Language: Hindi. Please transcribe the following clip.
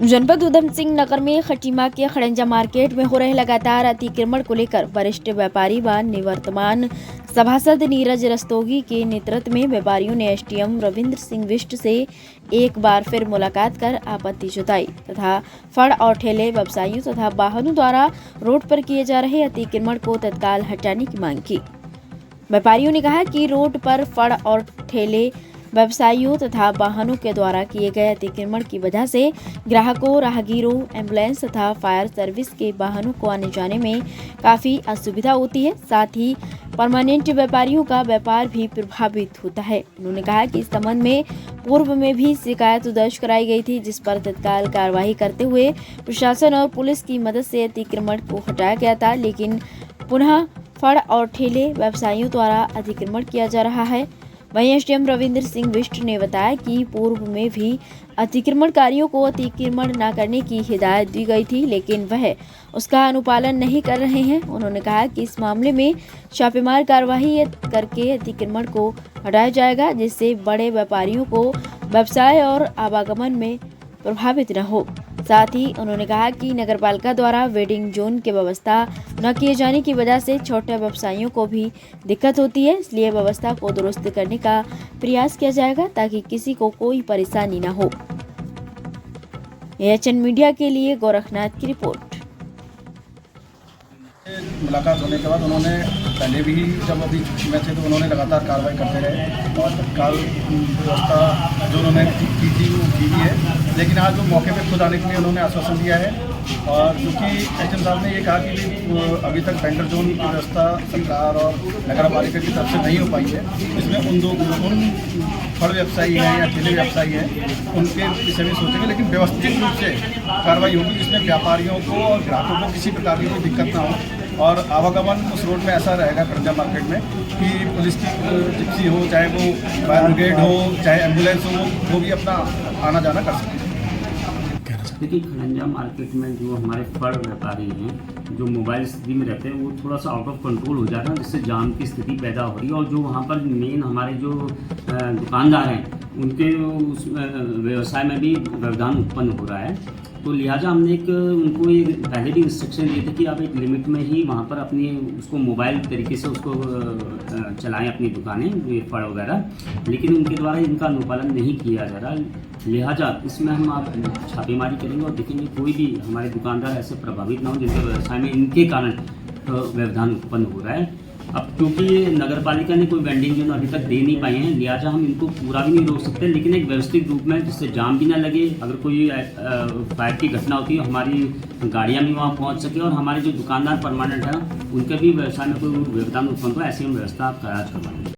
जनपद उधम सिंह नगर में खटीमा के खड़ंजा मार्केट में हो रहे लगातार अतिक्रमण को लेकर वरिष्ठ व्यापारी व निवर्तमान सभासद नीरज रस्तोगी के नेतृत्व में व्यापारियों ने एसडीएम रविंद्र सिंह बिष्ट से एक बार फिर मुलाकात कर आपत्ति जताई तथा फड़ और ठेले व्यवसायियों तथा वाहनों द्वारा रोड पर किए जा रहे अतिक्रमण को तत्काल हटाने की मांग की। व्यापारियों ने कहा कि रोड पर फड़ और ठेले व्यवसायियों तथा वाहनों के द्वारा किए गए अतिक्रमण की वजह से ग्राहकों, राहगीरों, एम्बुलेंस तथा फायर सर्विस के वाहनों को आने जाने में काफ़ी असुविधा होती है। साथ ही परमानेंट व्यापारियों का व्यापार भी प्रभावित होता है। उन्होंने कहा कि इस संबंध में पूर्व में भी शिकायत दर्ज कराई गई थी, जिस पर तत्काल कार्रवाई करते हुए प्रशासन और पुलिस की मदद से अतिक्रमण को हटाया गया था, लेकिन पुनः फड़ और ठेले व्यवसायियों द्वारा अतिक्रमण किया जा रहा है। वहीं एसडीएम रविंद्र सिंह बिष्ट ने बताया कि पूर्व में भी अतिक्रमणकारियों को अतिक्रमण न करने की हिदायत दी गई थी, लेकिन वह उसका अनुपालन नहीं कर रहे हैं। उन्होंने कहा कि इस मामले में छापेमार कार्रवाई करके अतिक्रमण को हटाया जाएगा, जिससे बड़े व्यापारियों को व्यवसाय और आवागमन में प्रभावित न हो। साथ ही उन्होंने कहा कि नगरपालिका द्वारा वेटिंग जोन की व्यवस्था न किए जाने की वजह से छोटे व्यवसायियों को भी दिक्कत होती है, इसलिए व्यवस्था को दुरुस्त करने का प्रयास किया जाएगा ताकि किसी को कोई परेशानी न हो। एएचएन मीडिया के लिए गोरखनाथ की रिपोर्ट। मुलाकात होने के बाद उन्होंने पहले भी जब अभी छुट्टी में थे तो उन्होंने लगातार कार्रवाई करते रहे और तत्काल व्यवस्था जो उन्होंने की थी वो की भी है, लेकिन आज वो मौके पे खुद आने के लिए उन्होंने आश्वासन दिया है। और क्योंकि एचएम साहब ने ये कहा कि अभी तक वेंडर जोन की व्यवस्था सरकार और नगर पालिका की तरफ से नहीं हो पाई है, इसमें उन फल व्यवसायी हैं या ठेले व्यवसायी हैं उनके विषय में सोचेंगे, लेकिन व्यवस्थित रूप से कार्रवाई होगी जिसमें व्यापारियों को और ग्राहकों को किसी प्रकार की कोई दिक्कत ना हो। और आवागमन उस रोड में ऐसा रहेगा खड़ंजा मार्केट में कि पुलिस की जिप्सी हो, चाहे वो फायर ब्रिगेड हो, चाहे एम्बुलेंस हो, वो भी अपना आना जाना कर सकते हैं। देखिए, खड़ंजा मार्केट में जो हमारे फड़ व्यापारी हैं जो मोबाइल स्थिति में रहते हैं वो थोड़ा सा आउट ऑफ कंट्रोल हो जाता है, जिससे जाम की स्थिति पैदा हो रही है। और जो वहाँ पर मेन हमारे जो दुकानदार हैं उनके उस व्यवसाय में भी व्यवधान उत्पन्न हो रहा है। तो लिहाजा हमने उनको पहले भी इंस्ट्रक्शन दिए थे कि आप एक लिमिट में ही वहाँ पर अपनी उसको मोबाइल तरीके से उसको चलाएं अपनी दुकानें, ये फड़ वगैरह, लेकिन उनके द्वारा इनका अनुपालन नहीं किया जा रहा। लिहाजा इसमें हम आप छापेमारी करेंगे और देखेंगे कोई भी हमारे दुकानदार ऐसे प्रभावित ना हो जिनके व्यवसाय में इनके कारण व्यवधान उत्पन्न हो रहा है। अब क्योंकि नगर पालिका ने कोई वेंडिंग जोन अभी तक दे नहीं पाए हैं, लिहाजा हम इनको पूरा भी नहीं रोक सकते, लेकिन एक व्यवस्थित रूप में जिससे जाम भी ना लगे, अगर कोई फायर की घटना होती है हमारी गाड़ियां भी वहां पहुंच सके और हमारे जो दुकानदार परमानेंट हैं उनके भी व्यवसाय में कोई व्यवधान उत्पन्न हो, ऐसी हम व्यवस्था आप करवाएंगे।